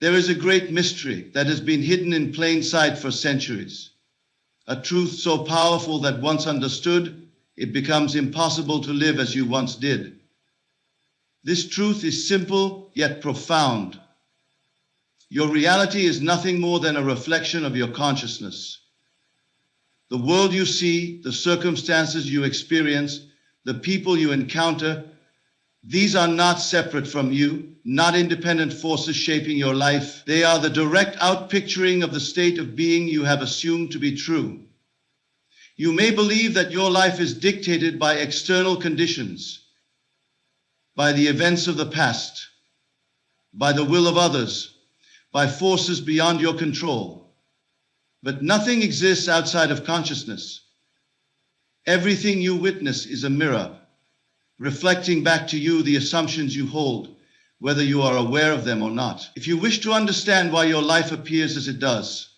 There is a great mystery that has been hidden in plain sight for centuries. A truth so powerful that once understood, it becomes impossible to live as you once did. This truth is simple yet profound. Your reality is nothing more than a reflection of your consciousness. The world you see, the circumstances you experience, the people you encounter, these are not separate from you, not independent forces shaping your life. They are the direct outpicturing of the state of being you have assumed to be true. You may believe that your life is dictated by external conditions, by the events of the past, by the will of others, by forces beyond your control. But nothing exists outside of consciousness. Everything you witness is a mirror, reflecting back to you the assumptions you hold, whether you are aware of them or not. If you wish to understand why your life appears as it does,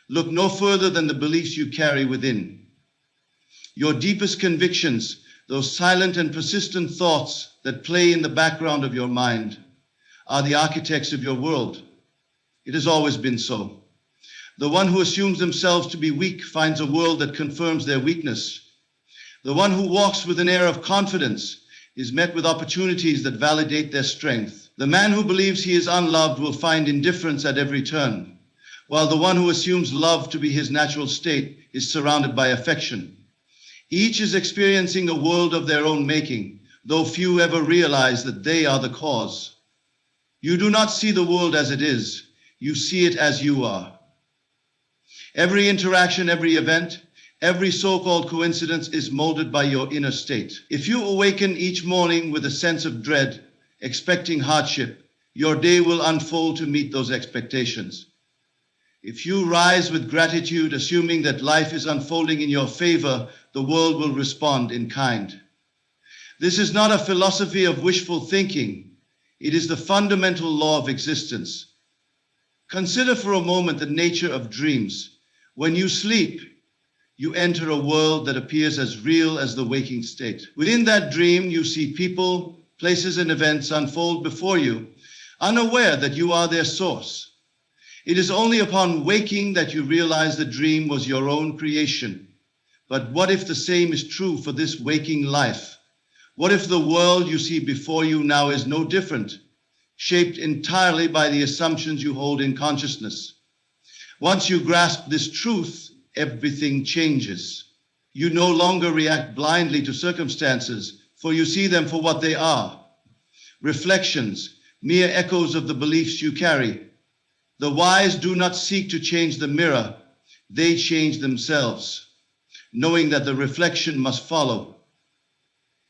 look no further than the beliefs you carry within. Your deepest convictions, those silent and persistent thoughts that play in the background of your mind, are the architects of your world. It has always been so. The one who assumes themselves to be weak finds a world that confirms their weakness. The one who walks with an air of confidence is met with opportunities that validate their strength. The man who believes he is unloved will find indifference at every turn, while the one who assumes love to be his natural state is surrounded by affection. Each is experiencing a world of their own making, though few ever realize that they are the cause. You do not see the world as it is, you see it as you are. Every interaction, every event, every so-called coincidence is molded by your inner state. If you awaken each morning with a sense of dread, expecting hardship, your day will unfold to meet those expectations. If you rise with gratitude, assuming that life is unfolding in your favor, the world will respond in kind. This is not a philosophy of wishful thinking. It is the fundamental law of existence. Consider for a moment the nature of dreams. When you sleep, you enter a world that appears as real as the waking state. Within that dream, you see people, places, and events unfold before you, unaware that you are their source. It is only upon waking that you realize the dream was your own creation. But what if the same is true for this waking life? What if the world you see before you now is no different, shaped entirely by the assumptions you hold in consciousness? Once you grasp this truth, everything changes. You no longer react blindly to circumstances, for you see them for what they are. Reflections, mere echoes of the beliefs you carry. The wise do not seek to change the mirror, they change themselves, knowing that the reflection must follow.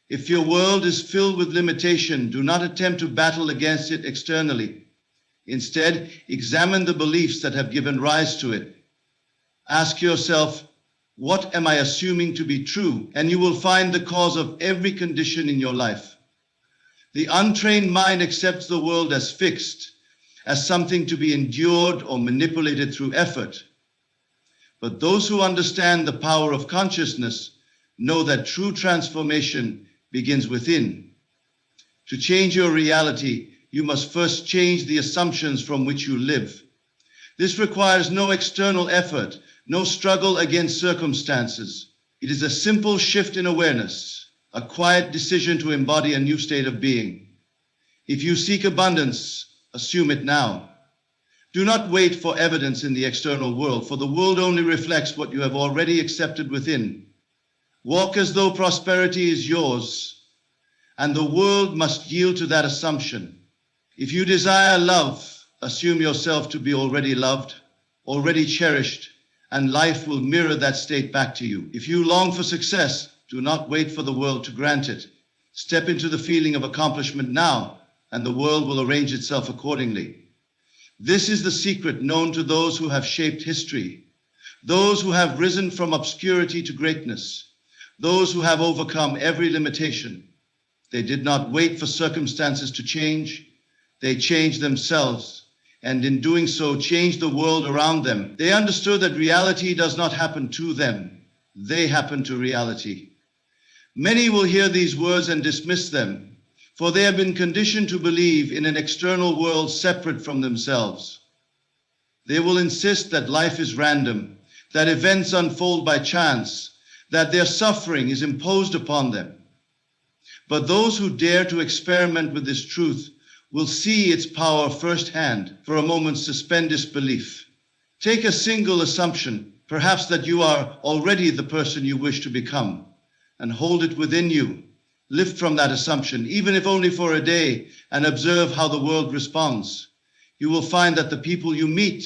If your world is filled with limitation, do not attempt to battle against it externally. Instead, examine the beliefs that have given rise to it. Ask yourself, what am I assuming to be true? And you will find the cause of every condition in your life. The untrained mind accepts the world as fixed, as something to be endured or manipulated through effort. But those who understand the power of consciousness know that true transformation begins within. To change your reality, you must first change the assumptions from which you live. This requires no external effort, no struggle against circumstances. It is a simple shift in awareness, a quiet decision to embody a new state of being. If you seek abundance, assume it now. Do not wait for evidence in the external world, for the world only reflects what you have already accepted within. Walk as though prosperity is yours, and the world must yield to that assumption. If you desire love, assume yourself to be already loved, already cherished, and life will mirror that state back to you. If you long for success, do not wait for the world to grant it. Step into the feeling of accomplishment now, and the world will arrange itself accordingly. This is the secret known to those who have shaped history, those who have risen from obscurity to greatness, those who have overcome every limitation. They did not wait for circumstances to change. They changed themselves, and in doing so, changed the world around them. They understood that reality does not happen to them. They happen to reality. Many will hear these words and dismiss them, for they have been conditioned to believe in an external world separate from themselves. They will insist that life is random, that events unfold by chance, that their suffering is imposed upon them. But those who dare to experiment with this truth will see its power firsthand. For a moment, suspend disbelief. Take a single assumption, perhaps that you are already the person you wish to become, and hold it within you. Lift from that assumption, even if only for a day, and observe how the world responds. You will find that the people you meet,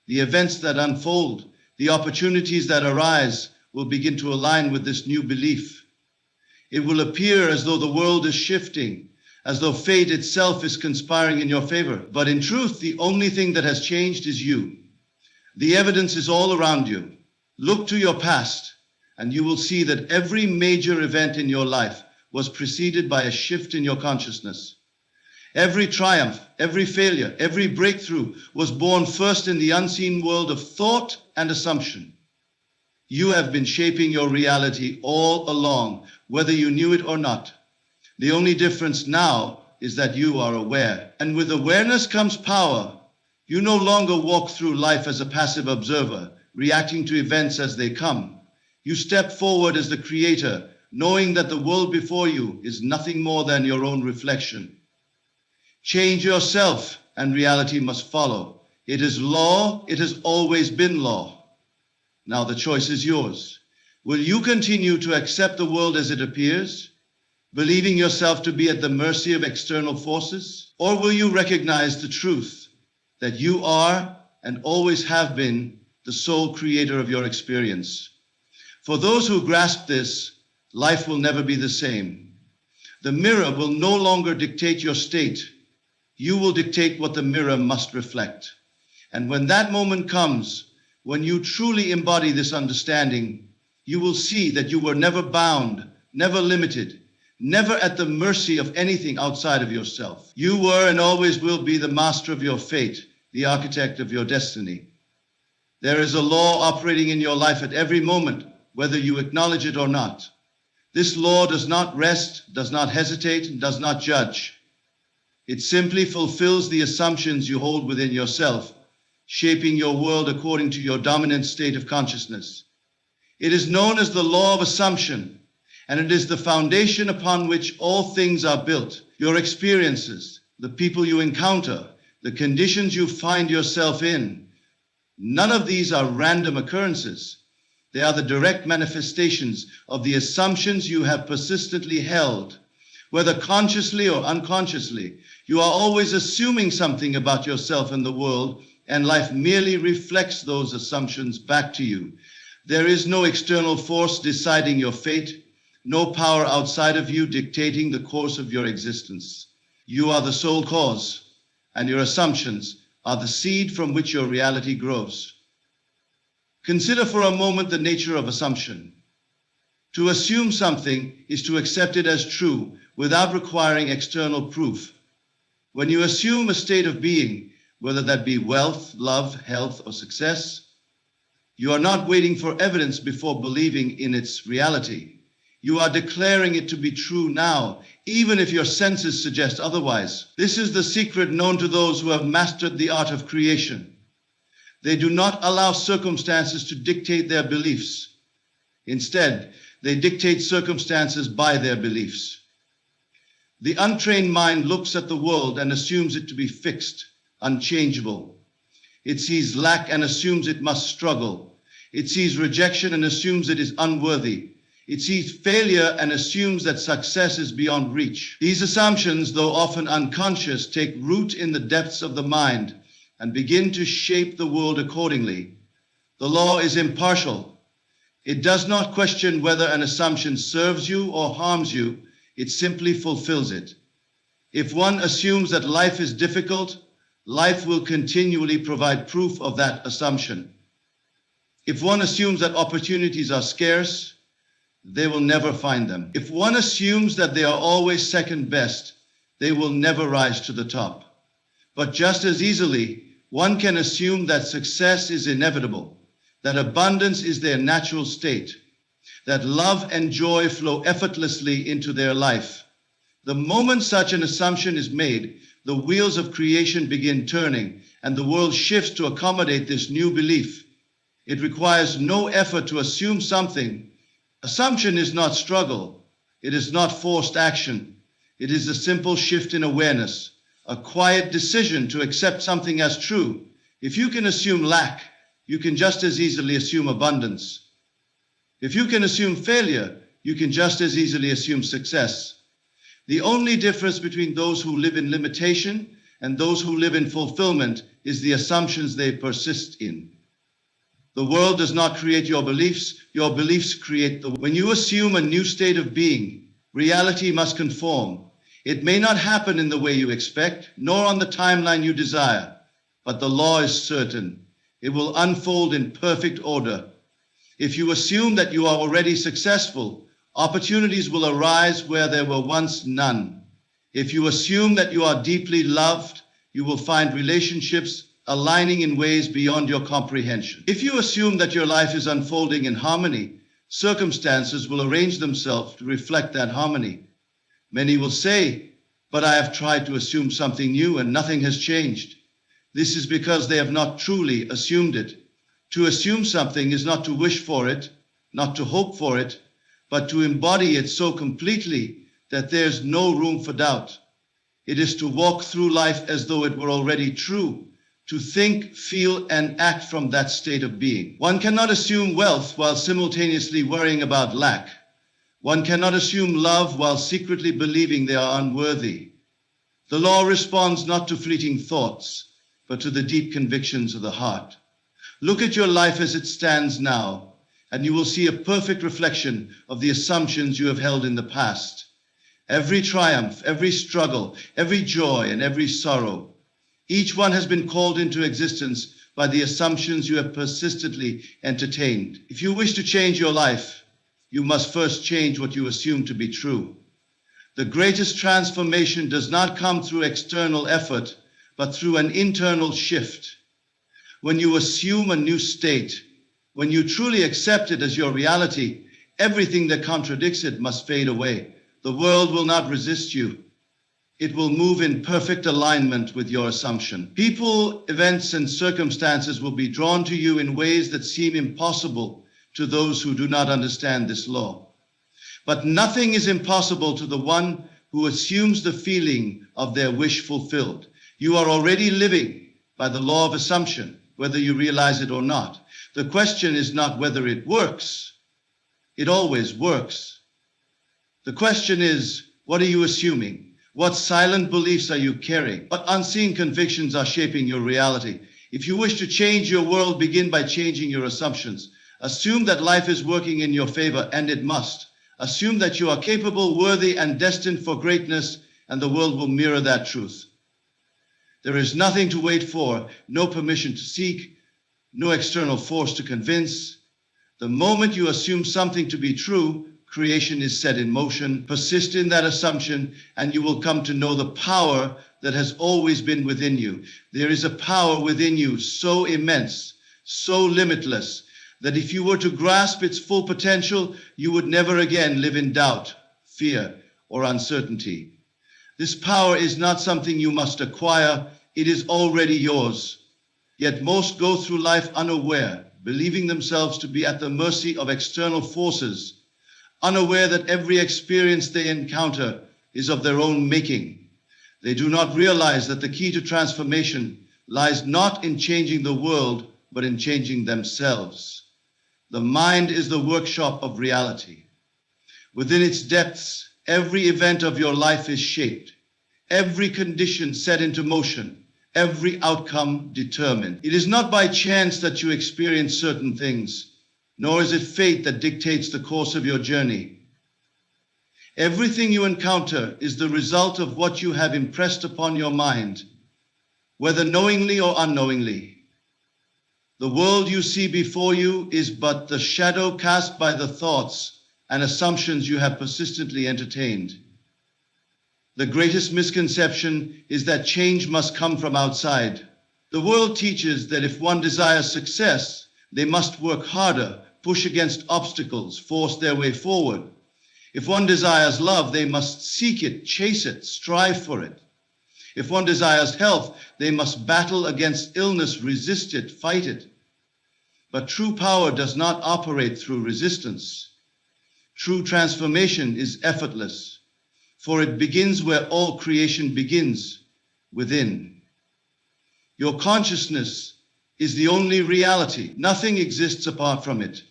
the events that unfold, the opportunities that arise will begin to align with this new belief. It will appear as though the world is shifting, as though fate itself is conspiring in your favor. But in truth, the only thing that has changed is you. The evidence is all around you. Look to your past, and you will see that every major event in your life was preceded by a shift in your consciousness. Every triumph, every failure, every breakthrough was born first in the unseen world of thought and assumption. You have been shaping your reality all along, whether you knew it or not. The only difference now is that you are aware. And with awareness comes power. You no longer walk through life as a passive observer, reacting to events as they come. You step forward as the creator, knowing that the world before you is nothing more than your own reflection. Change yourself, and reality must follow. It is law, it has always been law. Now the choice is yours. Will you continue to accept the world as it appears, believing yourself to be at the mercy of external forces? Or will you recognize the truth that you are and always have been the sole creator of your experience? For those who grasp this, life will never be the same. The mirror will no longer dictate your state. You will dictate what the mirror must reflect. And when that moment comes, when you truly embody this understanding, you will see that you were never bound, never limited, never at the mercy of anything outside of yourself. You were and always will be the master of your fate, the architect of your destiny. There is a law operating in your life at every moment, whether you acknowledge it or not. This law does not rest, does not hesitate, and does not judge. It simply fulfills the assumptions you hold within yourself, shaping your world according to your dominant state of consciousness. It is known as the law of assumption, and it is the foundation upon which all things are built. Your experiences, the people you encounter, the conditions you find yourself in, none of these are random occurrences. They are the direct manifestations of the assumptions you have persistently held. Whether consciously or unconsciously, you are always assuming something about yourself and the world, and life merely reflects those assumptions back to you. There is no external force deciding your fate, no power outside of you dictating the course of your existence. You are the sole cause, and your assumptions are the seed from which your reality grows. Consider for a moment the nature of assumption. To assume something is to accept it as true without requiring external proof. When you assume a state of being, whether that be wealth, love, health, or success, you are not waiting for evidence before believing in its reality. You are declaring it to be true now, even if your senses suggest otherwise. This is the secret known to those who have mastered the art of creation. They do not allow circumstances to dictate their beliefs. Instead, they dictate circumstances by their beliefs. The untrained mind looks at the world and assumes it to be fixed, unchangeable. It sees lack and assumes it must struggle. It sees rejection and assumes it is unworthy. It sees failure and assumes that success is beyond reach. These assumptions, though often unconscious, take root in the depths of the mind and begin to shape the world accordingly. The law is impartial. It does not question whether an assumption serves you or harms you. It simply fulfills it. If one assumes that life is difficult, life will continually provide proof of that assumption. If one assumes that opportunities are scarce, they will never find them. If one assumes that they are always second best, they will never rise to the top. But just as easily, one can assume that success is inevitable, that abundance is their natural state, that love and joy flow effortlessly into their life. The moment such an assumption is made, the wheels of creation begin turning, and the world shifts to accommodate this new belief. It requires no effort to assume something. Assumption is not struggle. It is not forced action. It is a simple shift in awareness, a quiet decision to accept something as true. If you can assume lack, you can just as easily assume abundance. If you can assume failure, you can just as easily assume success. The only difference between those who live in limitation and those who live in fulfillment is the assumptions they persist in. The world does not create your beliefs create the world. When you assume a new state of being, reality must conform. It may not happen in the way you expect, nor on the timeline you desire, but the law is certain. It will unfold in perfect order. If you assume that you are already successful, opportunities will arise where there were once none. If you assume that you are deeply loved, you will find relationships aligning in ways beyond your comprehension. If you assume that your life is unfolding in harmony, circumstances will arrange themselves to reflect that harmony. Many will say, "But I have tried to assume something new and nothing has changed." This is because they have not truly assumed it. To assume something is not to wish for it, not to hope for it, but to embody it so completely that there's no room for doubt. It is to walk through life as though it were already true, to think, feel, and act from that state of being. One cannot assume wealth while simultaneously worrying about lack. One cannot assume love while secretly believing they are unworthy. The law responds not to fleeting thoughts, but to the deep convictions of the heart. Look at your life as it stands now, and you will see a perfect reflection of the assumptions you have held in the past. Every triumph, every struggle, every joy, and every sorrow, each one has been called into existence by the assumptions you have persistently entertained. If you wish to change your life, you must first change what you assume to be true. The greatest transformation does not come through external effort, but through an internal shift. When you assume a new state, when you truly accept it as your reality, everything that contradicts it must fade away. The world will not resist you. It will move in perfect alignment with your assumption. People, events, and circumstances will be drawn to you in ways that seem impossible to those who do not understand this law. But nothing is impossible to the one who assumes the feeling of their wish fulfilled. You are already living by the law of assumption, whether you realize it or not. The question is not whether it works. It always works. The question is, what are you assuming? What silent beliefs are you carrying? What unseen convictions are shaping your reality? If you wish to change your world, begin by changing your assumptions. Assume that life is working in your favor, and it must. Assume that you are capable, worthy, and destined for greatness, and the world will mirror that truth. There is nothing to wait for, no permission to seek, no external force to convince. The moment you assume something to be true, creation is set in motion. Persist in that assumption, and you will come to know the power that has always been within you. There is a power within you so immense, so limitless, that if you were to grasp its full potential, you would never again live in doubt, fear, or uncertainty. This power is not something you must acquire. It is already yours. Yet most go through life unaware, believing themselves to be at the mercy of external forces, unaware that every experience they encounter is of their own making. They do not realize that the key to transformation lies not in changing the world, but in changing themselves. The mind is the workshop of reality. Within its depths, every event of your life is shaped, every condition set into motion, every outcome determined. It is not by chance that you experience certain things, nor is it fate that dictates the course of your journey. Everything you encounter is the result of what you have impressed upon your mind, whether knowingly or unknowingly. The world you see before you is but the shadow cast by the thoughts and assumptions you have persistently entertained. The greatest misconception is that change must come from outside. The world teaches that if one desires success, they must work harder, push against obstacles, force their way forward. If one desires love, they must seek it, chase it, strive for it. If one desires health, they must battle against illness, resist it, fight it. But true power does not operate through resistance. True transformation is effortless, for it begins where all creation begins, within. Your consciousness is the only reality. Nothing exists apart from it.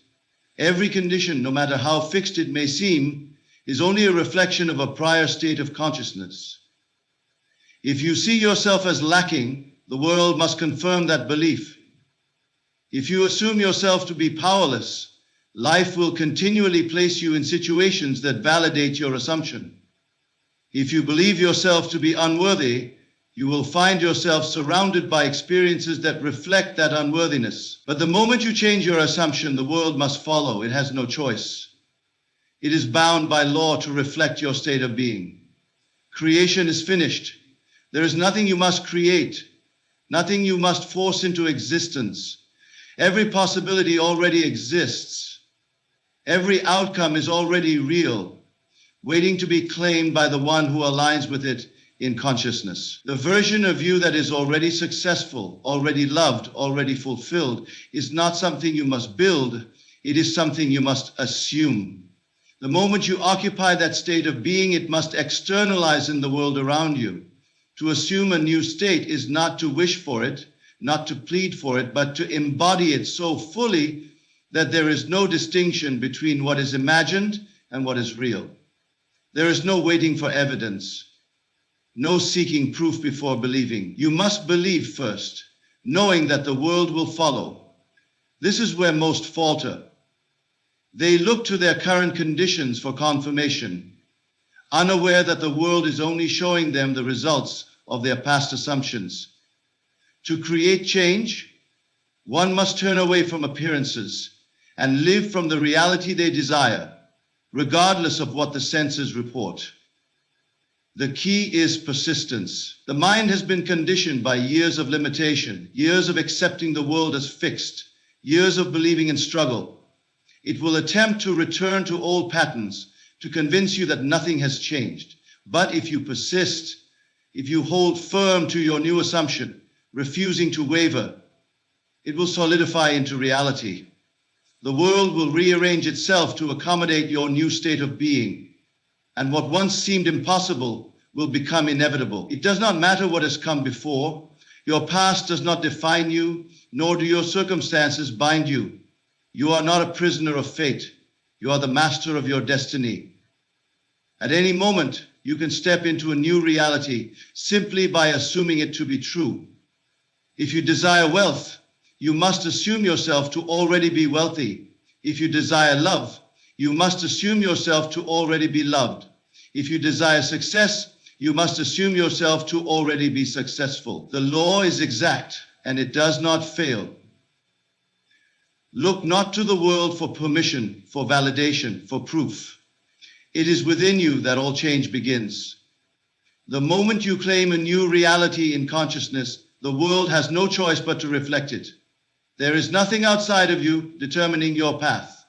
Every condition, no matter how fixed it may seem, is only a reflection of a prior state of consciousness. If you see yourself as lacking, the world must confirm that belief. If you assume yourself to be powerless, life will continually place you in situations that validate your assumption. If you believe yourself to be unworthy, you will find yourself surrounded by experiences that reflect that unworthiness. But the moment you change your assumption, the world must follow. It has no choice. It is bound by law to reflect your state of being. Creation is finished. There is nothing you must create, nothing you must force into existence. Every possibility already exists. Every outcome is already real, waiting to be claimed by the one who aligns with it in consciousness. The version of you that is already successful, already loved, already fulfilled is not something you must build, it is something you must assume. The moment you occupy that state of being, it must externalize in the world around you. To assume a new state is not to wish for it, not to plead for it, but to embody it so fully that there is no distinction between what is imagined and what is real. There is no waiting for evidence, no seeking proof before believing. You must believe first, knowing that the world will follow. This is where most falter. They look to their current conditions for confirmation, unaware that the world is only showing them the results of their past assumptions. To create change, one must turn away from appearances and live from the reality they desire, regardless of what the senses report. The key is persistence. The mind has been conditioned by years of limitation, years of accepting the world as fixed, years of believing in struggle. It will attempt to return to old patterns to convince you that nothing has changed. But if you persist, if you hold firm to your new assumption, refusing to waver, it will solidify into reality. The world will rearrange itself to accommodate your new state of being, and what once seemed impossible will become inevitable. It does not matter what has come before. Your past does not define you, nor do your circumstances bind you. You are not a prisoner of fate. You are the master of your destiny. At any moment, you can step into a new reality simply by assuming it to be true. If you desire wealth, you must assume yourself to already be wealthy. If you desire love, you must assume yourself to already be loved. If you desire success, you must assume yourself to already be successful. The law is exact, and it does not fail. Look not to the world for permission, for validation, for proof. It is within you that all change begins. The moment you claim a new reality in consciousness, the world has no choice but to reflect it. There is nothing outside of you determining your path.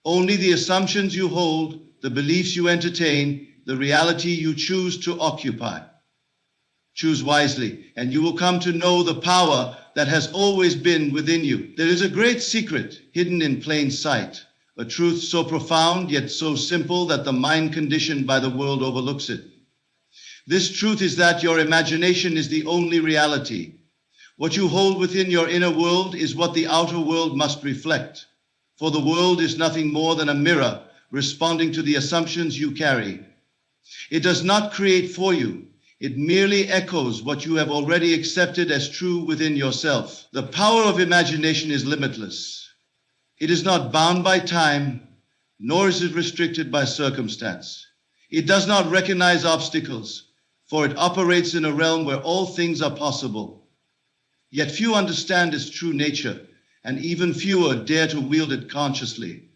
Only the assumptions you hold, the beliefs you entertain, the reality you choose to occupy. Choose wisely, and you will come to know the power that has always been within you. There is a great secret hidden in plain sight, a truth so profound yet so simple that the mind conditioned by the world overlooks it. This truth is that your imagination is the only reality. What you hold within your inner world is what the outer world must reflect. For the world is nothing more than a mirror responding to the assumptions you carry. It does not create for you. It merely echoes what you have already accepted as true within yourself. The power of imagination is limitless. It is not bound by time, nor is it restricted by circumstance. It does not recognize obstacles, for it operates in a realm where all things are possible. Yet few understand its true nature, and even fewer dare to wield it consciously.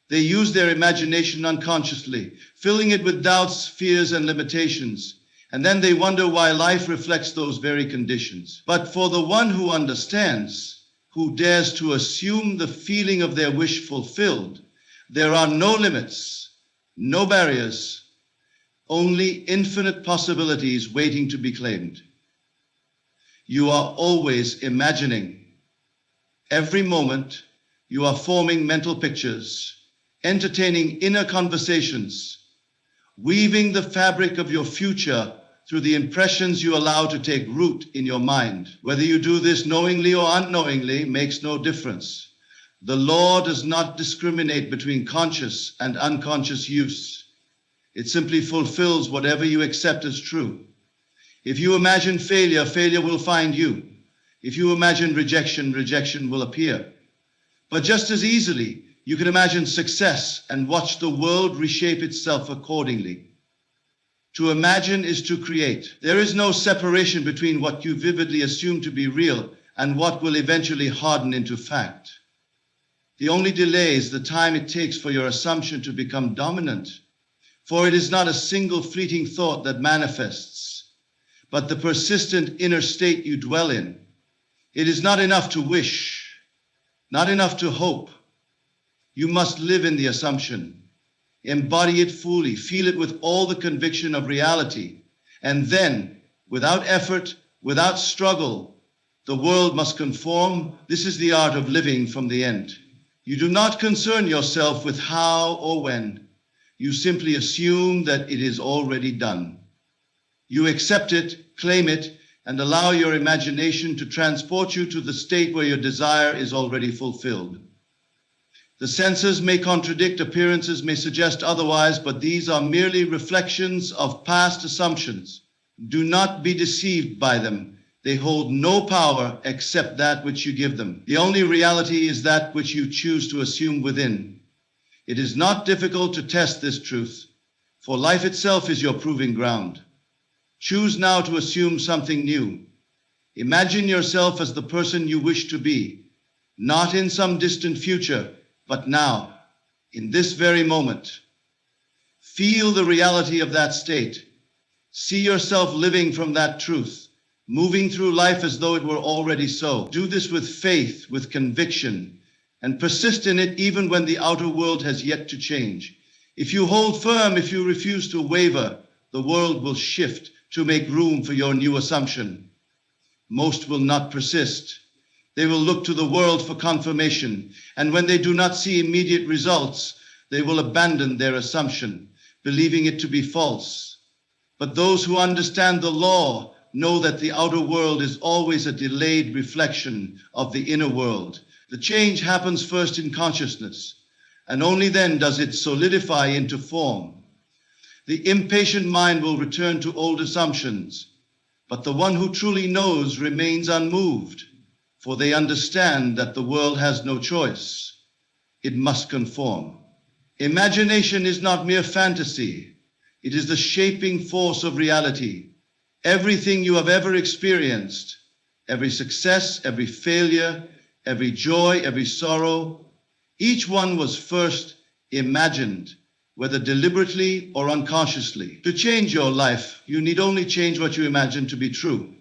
They use their imagination unconsciously, filling it with doubts, fears, and limitations, and then they wonder why life reflects those very conditions. But for the one who understands, who dares to assume the feeling of their wish fulfilled, there are no limits, No barriers, only infinite possibilities waiting to be claimed. You are always imagining. Every moment, you are forming mental pictures, entertaining inner conversations, weaving the fabric of your future through the impressions you allow to take root in your mind. Whether you do this knowingly or unknowingly makes no difference. The law does not discriminate between conscious and unconscious use. It simply fulfills whatever you accept as true. If you imagine failure, failure will find you. If you imagine rejection, rejection will appear. But just as easily, you can imagine success and watch the world reshape itself accordingly. To imagine is to create. There is no separation between what you vividly assume to be real and what will eventually harden into fact. The only delay is the time it takes for your assumption to become dominant. For it is not a single fleeting thought that manifests, but the persistent inner state you dwell in. It is not enough to wish, not enough to hope. You must live in the assumption, embody it fully, feel it with all the conviction of reality, and then, without effort, without struggle, the world must conform. This is the art of living from the end. You do not concern yourself with how or when. You simply assume that it is already done. You accept it, claim it, and allow your imagination to transport you to the state where your desire is already fulfilled. The senses may contradict, appearances may suggest otherwise, but these are merely reflections of past assumptions. Do not be deceived by them. They hold no power except that which you give them. The only reality is that which you choose to assume within. It is not difficult to test this truth, for life itself is your proving ground. Choose now to assume something new. Imagine yourself as the person you wish to be, not in some distant future, but now, in this very moment. Feel the reality of that state. See yourself living from that truth, moving through life as though it were already so. Do this with faith, with conviction, and persist in it even when the outer world has yet to change. If you hold firm, if you refuse to waver, the world will shift to make room for your new assumption. Most will not persist. They will look to the world for confirmation, and when they do not see immediate results, they will abandon their assumption, believing it to be false. But those who understand the law know that the outer world is always a delayed reflection of the inner world. The change happens first in consciousness, and only then does it solidify into form. The impatient mind will return to old assumptions, but the one who truly knows remains unmoved, for they understand that the world has no choice. It must conform. Imagination is not mere fantasy. It is the shaping force of reality. Everything you have ever experienced, every success, every failure, every joy, every sorrow, each one was first imagined, whether deliberately or unconsciously. To change your life, you need only change what you imagine to be true.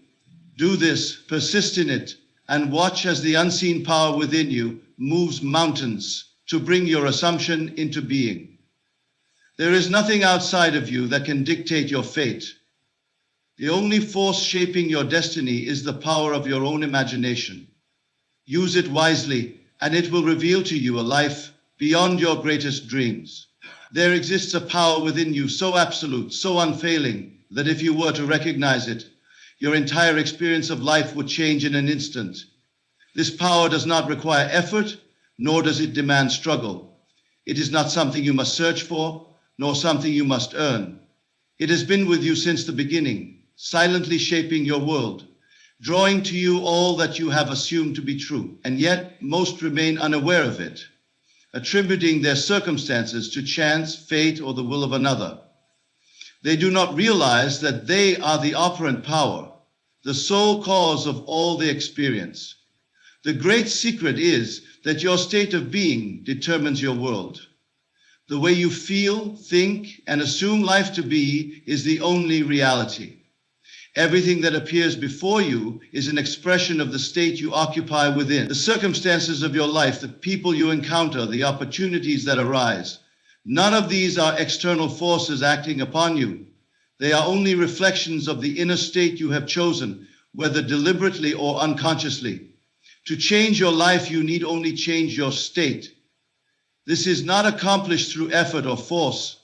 Do this, persist in it, and watch as the unseen power within you moves mountains to bring your assumption into being. There is nothing outside of you that can dictate your fate. The only force shaping your destiny is the power of your own imagination. Use it wisely, and it will reveal to you a life beyond your greatest dreams. There exists a power within you so absolute, so unfailing, that if you were to recognize it, your entire experience of life would change in an instant. This power does not require effort, nor does it demand struggle. It is not something you must search for, nor something you must earn. It has been with you since the beginning, silently shaping your world, drawing to you all that you have assumed to be true, and yet most remain unaware of it, attributing their circumstances to chance, fate, or the will of another. They do not realize that they are the operant power, the sole cause of all they experience. The great secret is that your state of being determines your world. The way you feel, think, and assume life to be is the only reality. Everything that appears before you is an expression of the state you occupy within. The circumstances of your life, the people you encounter, the opportunities that arise, None of these are external forces acting upon you. They are only reflections of the inner state you have chosen, whether deliberately or unconsciously. To change your life, you need only change your state. This is not accomplished through effort or force,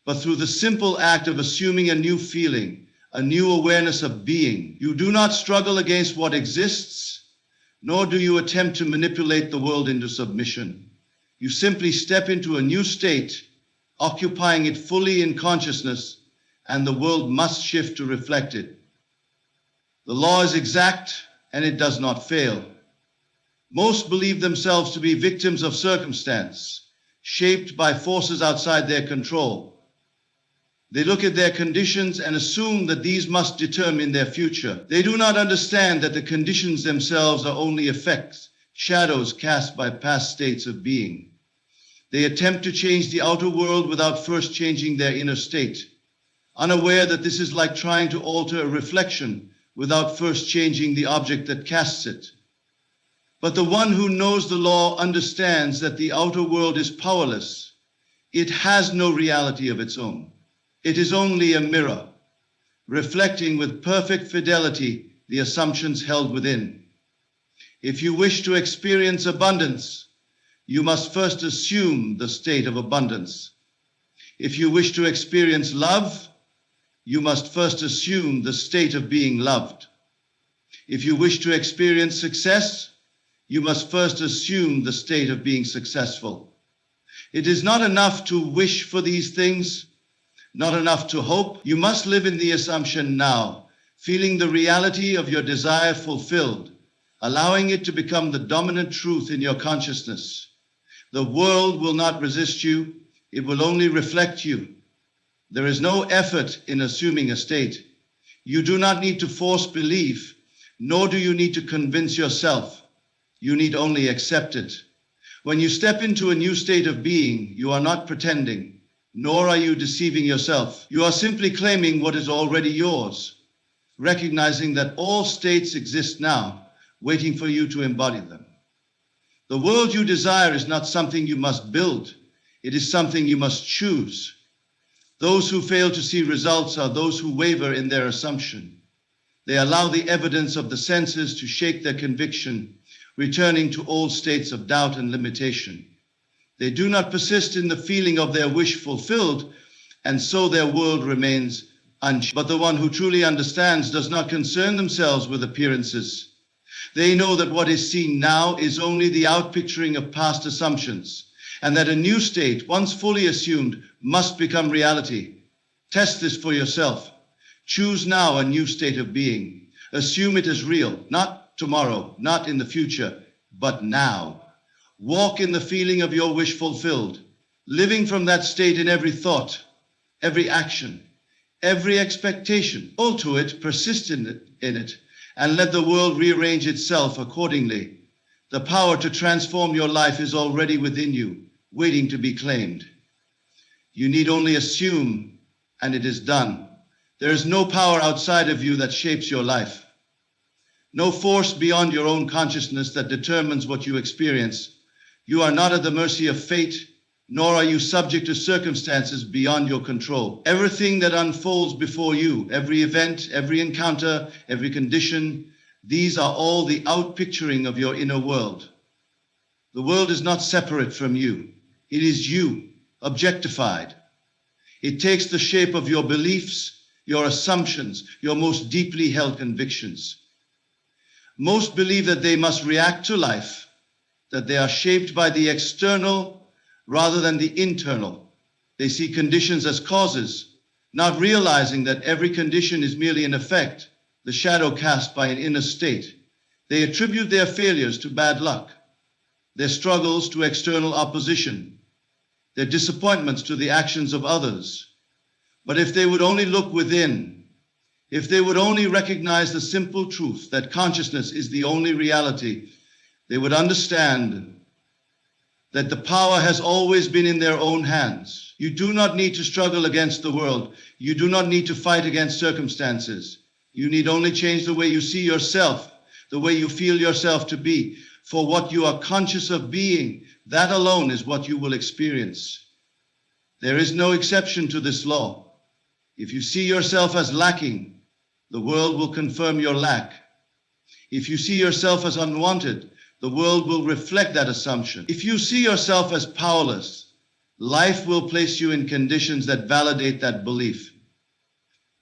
but through the simple act of assuming a new feeling, a new awareness of being. You do not struggle against what exists, nor do you attempt to manipulate the world into submission. You simply step into a new state, occupying it fully in consciousness, and the world must shift to reflect it. The law is exact, and it does not fail. Most believe themselves to be victims of circumstance, shaped by forces outside their control. They look at their conditions and assume that these must determine their future. They do not understand that the conditions themselves are only effects, shadows cast by past states of being. They attempt to change the outer world without first changing their inner state, unaware that this is like trying to alter a reflection without first changing the object that casts it. But the one who knows the law understands that the outer world is powerless. It has no reality of its own. It is only a mirror, reflecting with perfect fidelity the assumptions held within. If you wish to experience abundance, you must first assume the state of abundance. If you wish to experience love, you must first assume the state of being loved. If you wish to experience success, you must first assume the state of being successful. It is not enough to wish for these things, not enough to hope. You must live in the assumption now, feeling the reality of your desire fulfilled, allowing it to become the dominant truth in your consciousness. The world will not resist you, it will only reflect you. There is no effort in assuming a state. You do not need to force belief, nor do you need to convince yourself. You need only accept it. When you step into a new state of being, you are not pretending, nor are you deceiving yourself. You are simply claiming what is already yours, recognizing that all states exist now, waiting for you to embody them. The world you desire is not something you must build. It is something you must choose. Those who fail to see results are those who waver in their assumption. They allow the evidence of the senses to shake their conviction, returning to old states of doubt and limitation. They do not persist in the feeling of their wish fulfilled, and so their world remains unchanged. But the one who truly understands does not concern themselves with appearances. They know that what is seen now is only the outpicturing of past assumptions, and that a new state, once fully assumed, must become reality. Test this for yourself. Choose now a new state of being. Assume it as real, not tomorrow, not in the future, but now. Walk in the feeling of your wish fulfilled, living from that state in every thought, every action, every expectation. Hold to it, persist in it, and let the world rearrange itself accordingly. The power to transform your life is already within you, waiting to be claimed. You need only assume, and it is done. There is no power outside of you that shapes your life. No force beyond your own consciousness that determines what you experience. You are not at the mercy of fate, nor are you subject to circumstances beyond your control. Everything that unfolds before you, every event, every encounter, every condition, these are all the outpicturing of your inner world. The world is not separate from you. It is you, objectified. It takes the shape of your beliefs, your assumptions, your most deeply held convictions. Most believe that they must react to life, that they are shaped by the external rather than the internal. They see conditions as causes, not realizing that every condition is merely an effect, the shadow cast by an inner state. They attribute their failures to bad luck, their struggles to external opposition, their disappointments to the actions of others. But if they would only look within, if they would only recognize the simple truth that consciousness is the only reality, they would understand that the power has always been in their own hands. You do not need to struggle against the world. You do not need to fight against circumstances. You need only change the way you see yourself, the way you feel yourself to be. For what you are conscious of being, that alone is what you will experience. There is no exception to this law. If you see yourself as lacking, the world will confirm your lack. If you see yourself as unwanted, the world will reflect that assumption. If you see yourself as powerless, life will place you in conditions that validate that belief.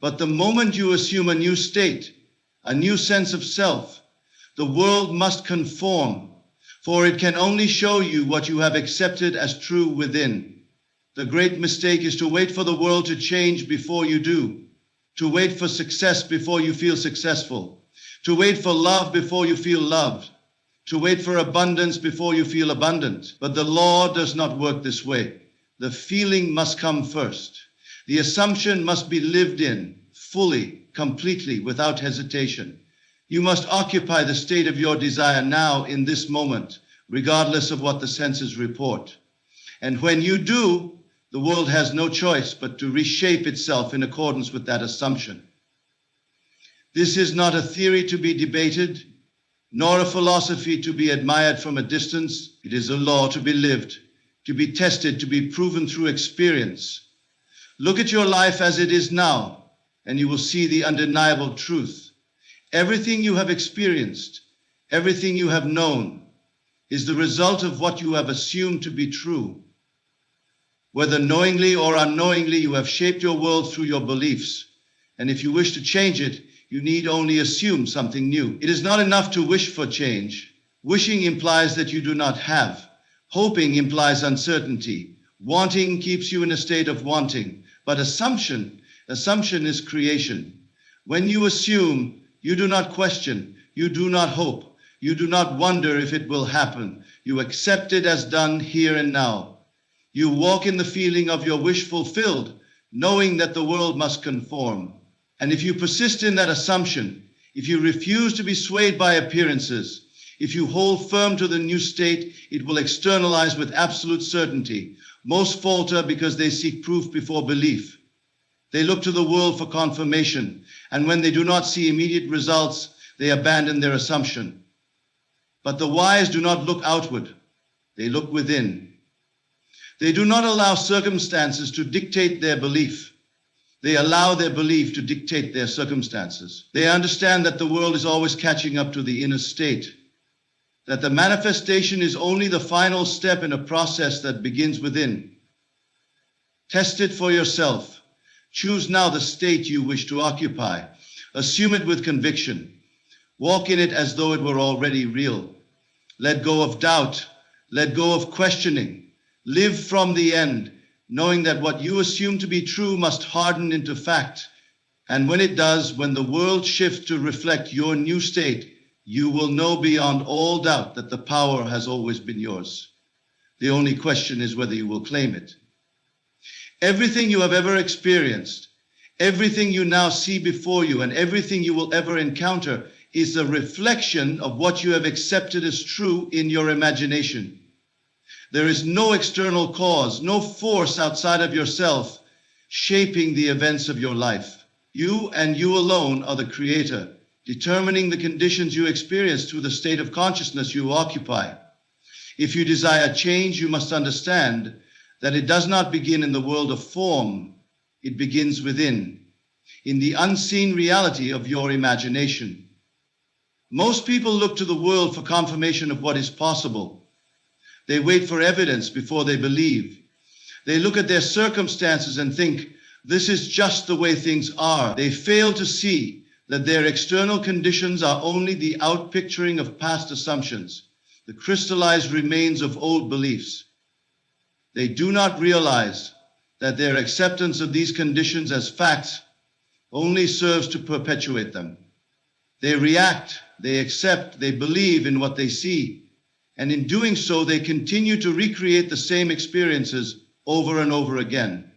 But the moment you assume a new state, a new sense of self, the world must conform, for it can only show you what you have accepted as true within. The great mistake is to wait for the world to change before you do, to wait for success before you feel successful, to wait for love before you feel loved, to wait for abundance before you feel abundant. But the law does not work this way. The feeling must come first. The assumption must be lived in, fully, completely, without hesitation. You must occupy the state of your desire now in this moment, regardless of what the senses report. And when you do, the world has no choice but to reshape itself in accordance with that assumption. This is not a theory to be debated, nor a philosophy to be admired from a distance. It is a law to be lived, to be tested, to be proven through experience. Look at your life as it is now, and you will see the undeniable truth. Everything you have experienced, everything you have known, is the result of what you have assumed to be true. Whether knowingly or unknowingly, you have shaped your world through your beliefs. And if you wish to change it, you need only assume something new. It is not enough to wish for change. Wishing implies that you do not have. Hoping implies uncertainty. Wanting keeps you in a state of wanting. But assumption is creation. When you assume, you do not question, you do not hope, you do not wonder if it will happen. You accept it as done here and now. You walk in the feeling of your wish fulfilled, knowing that the world must conform. And if you persist in that assumption, if you refuse to be swayed by appearances, if you hold firm to the new state, it will externalize with absolute certainty. Most falter because they seek proof before belief. They look to the world for confirmation, and when they do not see immediate results, they abandon their assumption. But the wise do not look outward, they look within. They do not allow circumstances to dictate their belief. They allow their belief to dictate their circumstances. They understand that the world is always catching up to the inner state, that the manifestation is only the final step in a process that begins within. Test it for yourself. Choose now the state you wish to occupy. Assume it with conviction. Walk in it as though it were already real. Let go of doubt. Let go of questioning. Live from the end, knowing that what you assume to be true must harden into fact. And when it does, when the world shifts to reflect your new state, you will know beyond all doubt that the power has always been yours. The only question is whether you will claim it. Everything you have ever experienced, everything you now see before you, and everything you will ever encounter is a reflection of what you have accepted as true in your imagination. There is no external cause, no force outside of yourself shaping the events of your life. You and you alone are the creator, determining the conditions you experience through the state of consciousness you occupy. If you desire change, you must understand that it does not begin in the world of form, it begins within, in the unseen reality of your imagination. Most people look to the world for confirmation of what is possible. They wait for evidence before they believe. They look at their circumstances and think, this is just the way things are. They fail to see that their external conditions are only the outpicturing of past assumptions, the crystallized remains of old beliefs. They do not realize that their acceptance of these conditions as facts only serves to perpetuate them. They react, they accept, they believe in what they see. And in doing so, they continue to recreate the same experiences over and over again.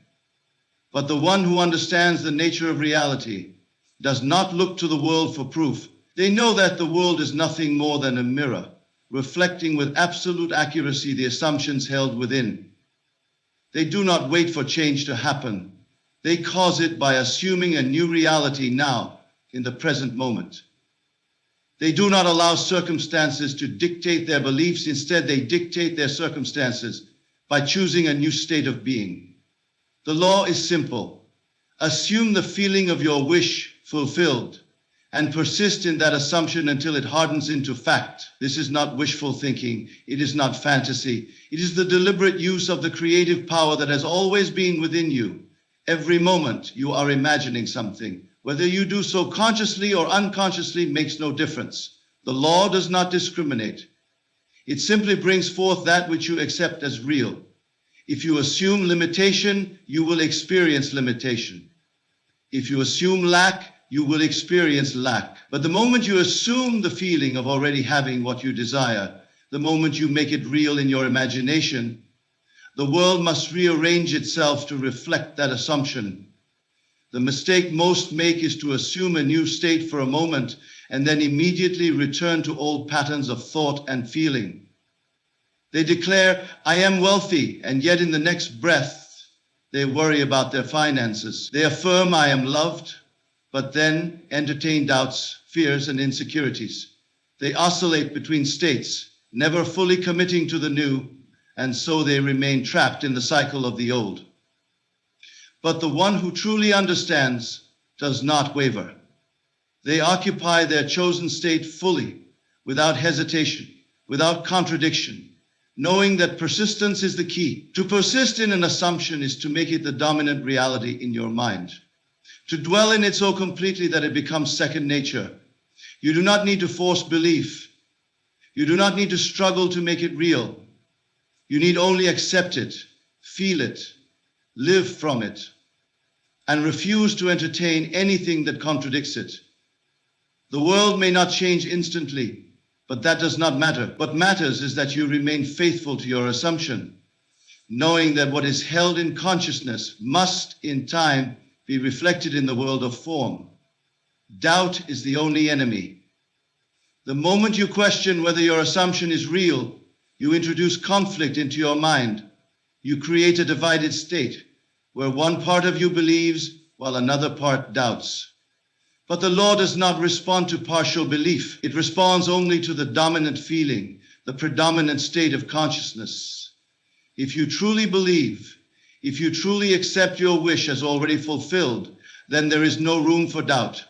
But the one who understands the nature of reality does not look to the world for proof. They know that the world is nothing more than a mirror, reflecting with absolute accuracy the assumptions held within. They do not wait for change to happen. They cause it by assuming a new reality now, in the present moment. They do not allow circumstances to dictate their beliefs. Instead, they dictate their circumstances by choosing a new state of being. The law is simple. Assume the feeling of your wish fulfilled and persist in that assumption until it hardens into fact. This is not wishful thinking. It is not fantasy. It is the deliberate use of the creative power that has always been within you. Every moment you are imagining something. Whether you do so consciously or unconsciously makes no difference. The law does not discriminate. It simply brings forth that which you accept as real. If you assume limitation, you will experience limitation. If you assume lack, you will experience lack. But the moment you assume the feeling of already having what you desire, the moment you make it real in your imagination, the world must rearrange itself to reflect that assumption. The mistake most make is to assume a new state for a moment and then immediately return to old patterns of thought and feeling. They declare, I am wealthy, and yet in the next breath, they worry about their finances. They affirm, I am loved, but then entertain doubts, fears, and insecurities. They oscillate between states, never fully committing to the new, and so they remain trapped in the cycle of the old. But the one who truly understands does not waver. They occupy their chosen state fully, without hesitation, without contradiction, knowing that persistence is the key. To persist in an assumption is to make it the dominant reality in your mind, to dwell in it so completely that it becomes second nature. You do not need to force belief. You do not need to struggle to make it real. You need only accept it, feel it, live from it, and refuse to entertain anything that contradicts it. The world may not change instantly, but that does not matter. What matters is that you remain faithful to your assumption, knowing that what is held in consciousness must, in time, be reflected in the world of form. Doubt is the only enemy. The moment you question whether your assumption is real, you introduce conflict into your mind. You create a divided state where one part of you believes while another part doubts. But the law does not respond to partial belief. It responds only to the dominant feeling, the predominant state of consciousness. If you truly believe, if you truly accept your wish as already fulfilled, then there is no room for doubt.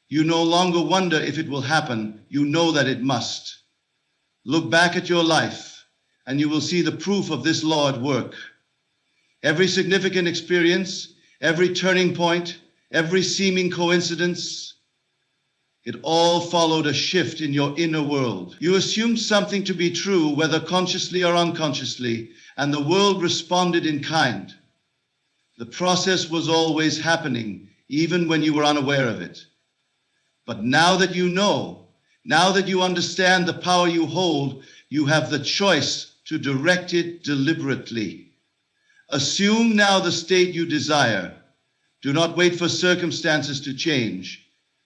You no longer wonder if it will happen. You know that it must. Look back at your life, and you will see the proof of this law at work. Every significant experience, every turning point, every seeming coincidence, it all followed a shift in your inner world. You assumed something to be true, whether consciously or unconsciously, and the world responded in kind. The process was always happening, even when you were unaware of it. But now that you know, now that you understand the power you hold, you have the choice to direct it deliberately. Assume now the state you desire. Do not wait for circumstances to change.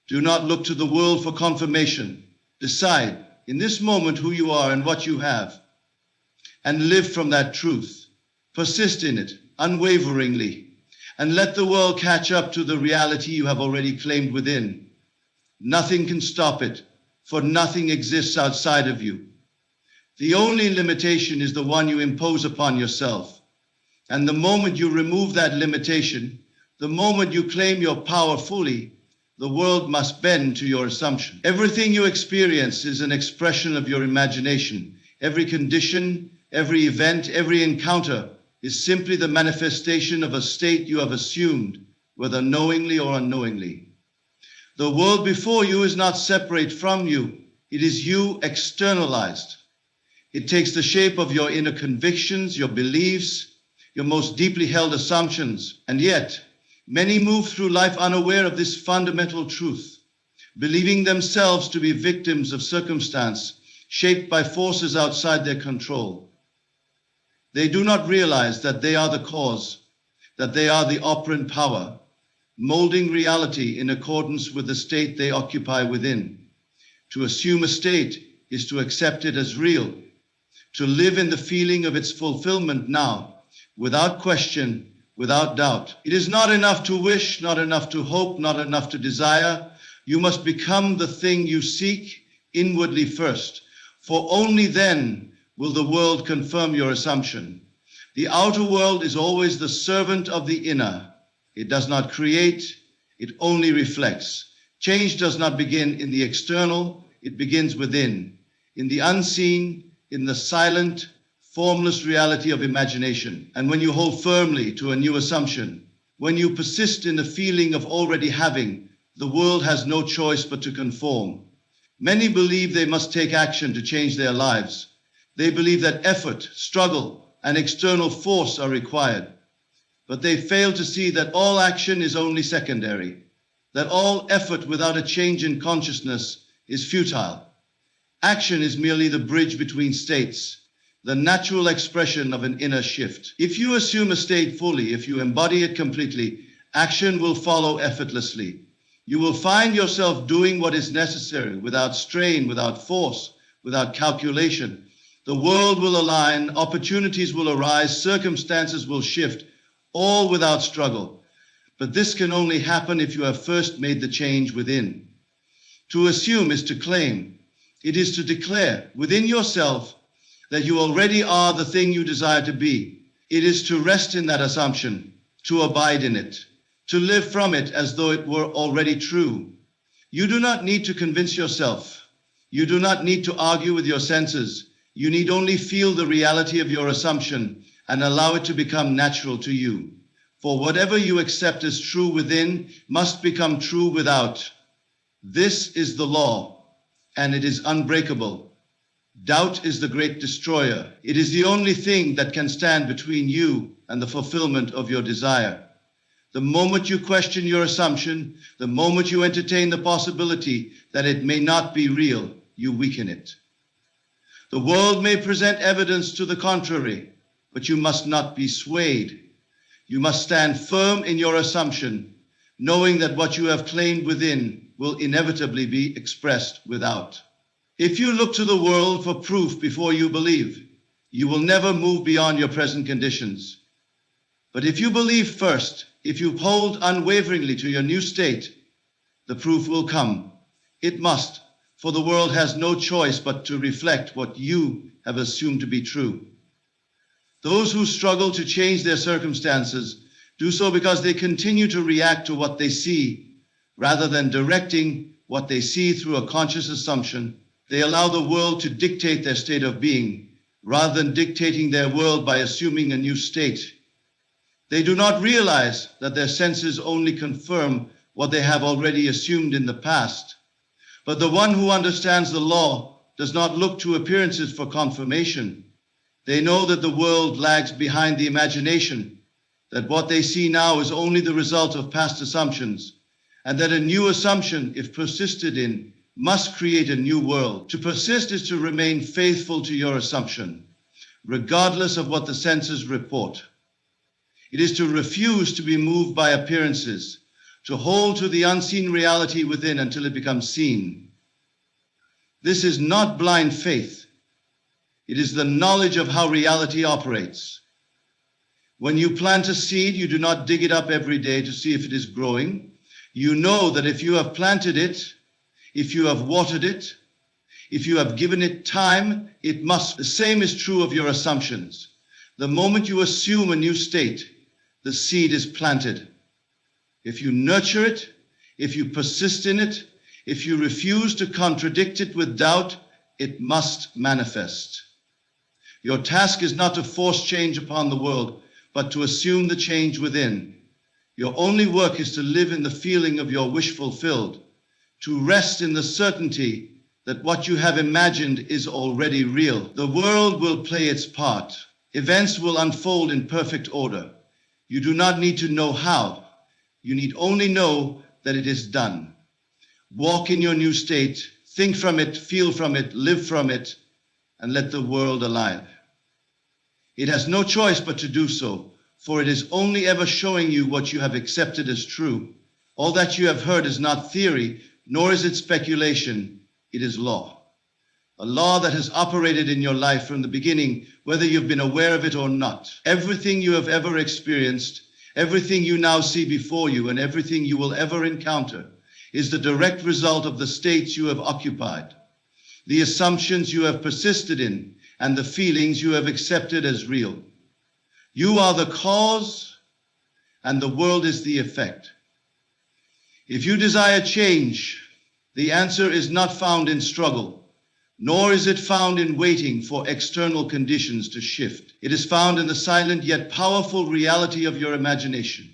Do not look to the world for confirmation. Decide in this moment who you are and what you have, and live from that truth. Persist in it unwaveringly, and let the world catch up to the reality you have already claimed within. Nothing can stop it, for nothing exists outside of you. The only limitation is the one you impose upon yourself. And the moment you remove that limitation, the moment you claim your power fully, the world must bend to your assumption. Everything you experience is an expression of your imagination. Every condition, every event, every encounter is simply the manifestation of a state you have assumed, whether knowingly or unknowingly. The world before you is not separate from you. It is you externalized. It takes the shape of your inner convictions, your beliefs, your most deeply held assumptions. And yet, many move through life unaware of this fundamental truth, believing themselves to be victims of circumstance shaped by forces outside their control. They do not realize that they are the cause, that they are the operant power, molding reality in accordance with the state they occupy within. To assume a state is to accept it as real, to live in the feeling of its fulfillment now, without question, without doubt. It is not enough to wish, not enough to hope, not enough to desire. You must become the thing you seek inwardly first, for only then will the world confirm your assumption. The outer world is always the servant of the inner. It does not create, it only reflects. Change does not begin in the external, it begins within, in the unseen, in the silent, formless reality of imagination. And when you hold firmly to a new assumption, when you persist in the feeling of already having, the world has no choice but to conform. Many believe they must take action to change their lives. They believe that effort, struggle, and external force are required. But they fail to see that all action is only secondary, that all effort without a change in consciousness is futile. Action is merely the bridge between states, the natural expression of an inner shift. If you assume a state fully, if you embody it completely, action will follow effortlessly. You will find yourself doing what is necessary without strain, without force, without calculation. The world will align, opportunities will arise, circumstances will shift, all without struggle. But this can only happen if you have first made the change within. To assume is to claim. It is to declare within yourself that you already are the thing you desire to be. It is to rest in that assumption, to abide in it, to live from it as though it were already true. You do not need to convince yourself. You do not need to argue with your senses. You need only feel the reality of your assumption and allow it to become natural to you. For whatever you accept as true within must become true without. This is the law, and it is unbreakable. Doubt is the great destroyer. It is the only thing that can stand between you and the fulfillment of your desire. The moment you question your assumption, the moment you entertain the possibility that it may not be real, you weaken it. The world may present evidence to the contrary, but you must not be swayed. You must stand firm in your assumption, knowing that what you have claimed within will inevitably be expressed without. If you look to the world for proof before you believe, you will never move beyond your present conditions. But if you believe first, if you hold unwaveringly to your new state, the proof will come. It must, for the world has no choice but to reflect what you have assumed to be true. Those who struggle to change their circumstances do so because they continue to react to what they see, rather than directing what they see through a conscious assumption. They allow the world to dictate their state of being, rather than dictating their world by assuming a new state. They do not realize that their senses only confirm what they have already assumed in the past. But the one who understands the law does not look to appearances for confirmation. They know that the world lags behind the imagination, that what they see now is only the result of past assumptions, and that a new assumption, if persisted in, must create a new world. To persist is to remain faithful to your assumption, regardless of what the senses report. It is to refuse to be moved by appearances, to hold to the unseen reality within until it becomes seen. This is not blind faith. It is the knowledge of how reality operates. When you plant a seed, you do not dig it up every day to see if it is growing. You know that if you have planted it, if you have watered it, if you have given it time, it must. The same is true of your assumptions. The moment you assume a new state, the seed is planted. If you nurture it, if you persist in it, if you refuse to contradict it with doubt, it must manifest. Your task is not to force change upon the world, but to assume the change within. Your only work is to live in the feeling of your wish fulfilled, to rest in the certainty that what you have imagined is already real. The world will play its part. Events will unfold in perfect order. You do not need to know how. You need only know that it is done. Walk in your new state, think from it, feel from it, live from it, and let the world alive. It has no choice but to do so, for it is only ever showing you what you have accepted as true. All that you have heard is not theory, nor is it speculation, it is law. A law that has operated in your life from the beginning, whether you've been aware of it or not. Everything you have ever experienced, everything you now see before you, and everything you will ever encounter is the direct result of the states you have occupied, the assumptions you have persisted in, and the feelings you have accepted as real. You are the cause, and the world is the effect. If you desire change, the answer is not found in struggle, nor is it found in waiting for external conditions to shift. It is found in the silent yet powerful reality of your imagination.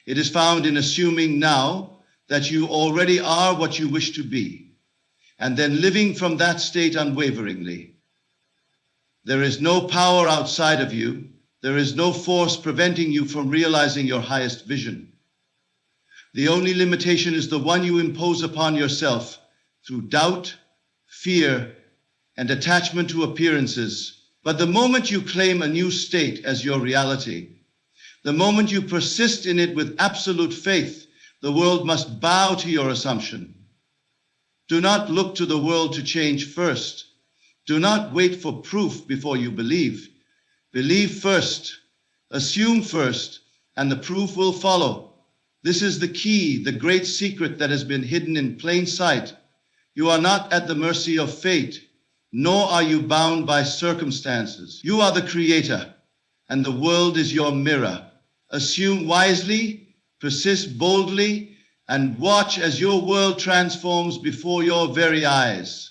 It is found in assuming now that you already are what you wish to be, and then living from that state unwaveringly. There is no power outside of you. There is no force preventing you from realizing your highest vision. The only limitation is the one you impose upon yourself through doubt, fear, and attachment to appearances. But the moment you claim a new state as your reality, the moment you persist in it with absolute faith, the world must bow to your assumption. Do not look to the world to change first. Do not wait for proof before you believe. Believe first, assume first, and the proof will follow. This is the key, the great secret that has been hidden in plain sight. You are not at the mercy of fate, nor are you bound by circumstances. You are the creator, and the world is your mirror. Assume wisely, persist boldly, and watch as your world transforms before your very eyes.